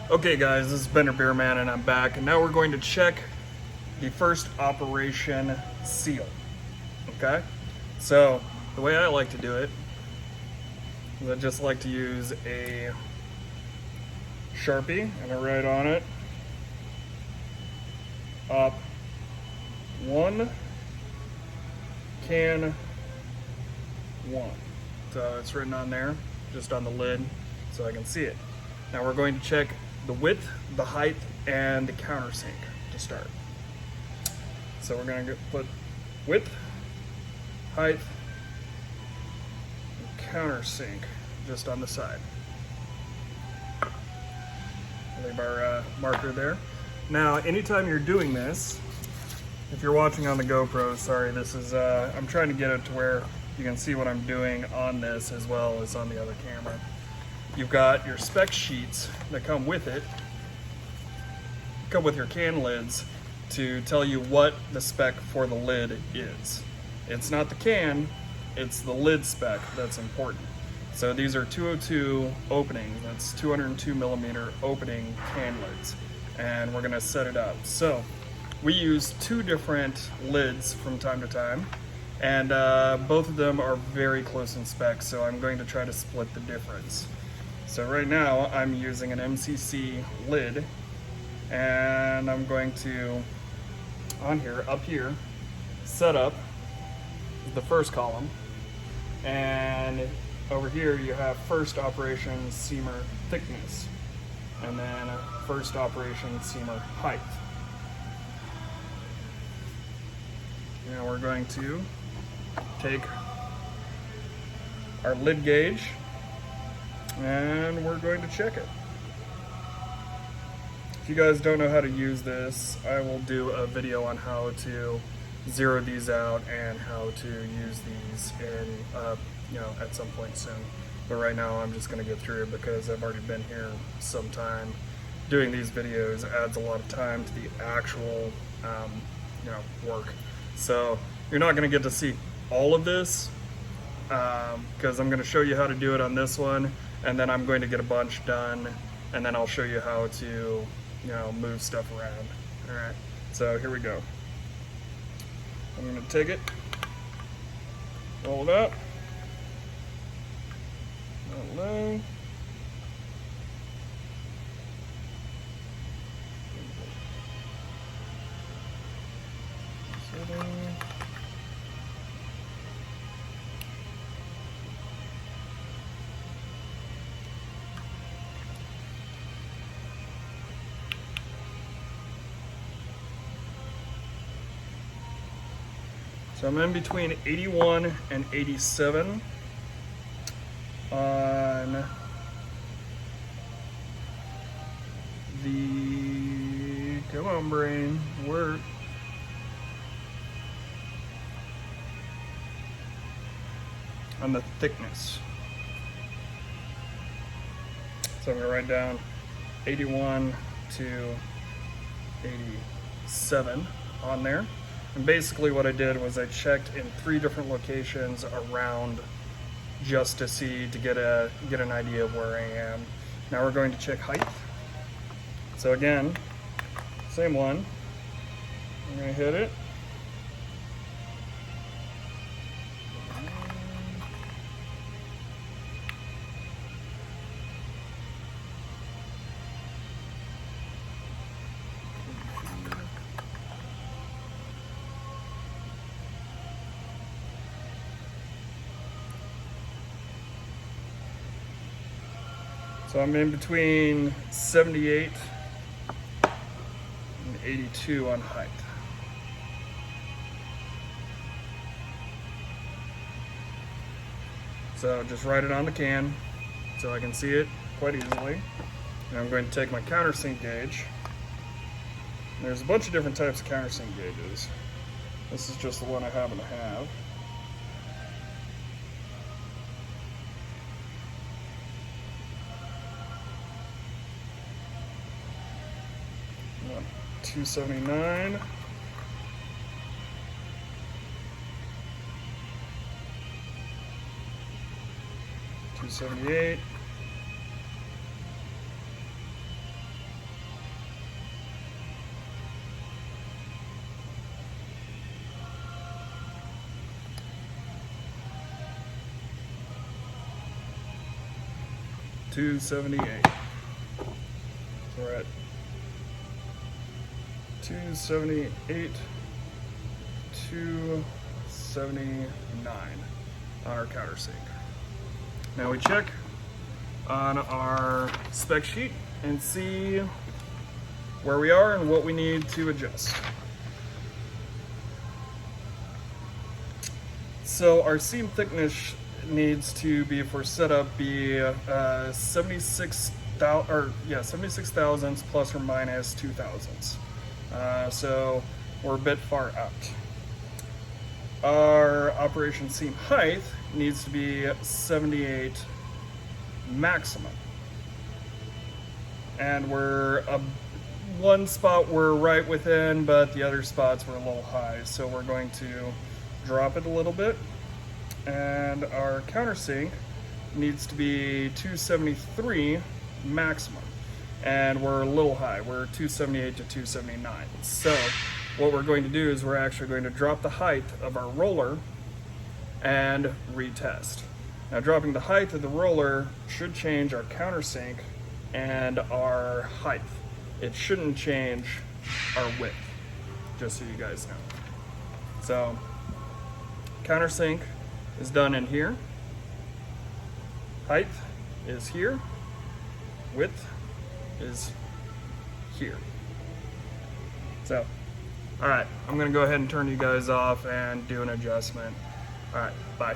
Okay guys, this is Bender Beerman and I'm back, and now we're going to check the first operation seal. Okay? So, the way I like to do it is I just like to use a Sharpie and I write on it op 1 can 1. So it's written on there, just on the lid, so I can see it. Now we're going to check the width, the height, and the countersink to start. So we're going to put width, height, and countersink just on the side. Leave our marker there. Now, anytime you're doing this, if you're watching on the GoPro, sorry, this is, I'm trying to get it to where you can see what I'm doing on this as well as on the other camera. You've got your spec sheets that come with it, come with your can lids to tell you what the spec for the lid is. It's not the can, it's the lid spec that's important. So these are 202 openings, that's 202 millimeter opening can lids, and we're gonna set it up. So we use two different lids from time to time, and both of them are very close in spec, so I'm going to try to split the difference. So right now I'm using an MCC lid, and I'm going to, on here, up here, set up the first column, and over here you have first operation seamer thickness, and then first operation seamer height. Now we're going to take our lid gauge and we're going to check it. If you guys don't know how to use this, I will do a video on how to zero these out and how to use these in, at some point soon. But right now I'm just going to get through it because I've already been here some time. Doing these videos adds a lot of time to the actual, work. So you're not going to get to see all of this because I'm going to show you how to do it on this one, and then I'm going to get a bunch done, and then I'll show you how to, move stuff around. All right, so here we go. I'm going to take it, roll it up, low. So I'm in between 81 and 87 on the, come on brain, work. On the thickness. So I'm gonna write down 81 to 87 on there. And basically what I did was I checked in 3 different locations around just to see, to get an idea of where I am. Now we're going to check height. So again, same one. I'm gonna hit it. So I'm in between 78 and 82 on height. So just write it on the can so I can see it quite easily. And I'm going to take my countersink gauge. There's a bunch of different types of countersink gauges. This is just the one I happen to have. 279. 278. 278. So we're at 278, 279 on our countersink. Now we check on our spec sheet and see where we are and what we need to adjust. So our seam thickness needs to be, for setup, be 76 thousandths plus or minus 2 thousandths. So we're a bit far out. Our operation seam height needs to be 78 maximum. And we're one spot we're right within, but the other spots were a little high. So we're going to drop it a little bit. And our countersink needs to be 273 maximum. And we're a little high, we're 278 to 279. So what we're going to do is we're actually going to drop the height of our roller and retest. Now dropping the height of the roller should change our countersink and our height. It shouldn't change our width, just so you guys know. So countersink is done in here. Height is here. Width is here. So, all right, I'm gonna go ahead and turn you guys off and do an adjustment. All right, bye.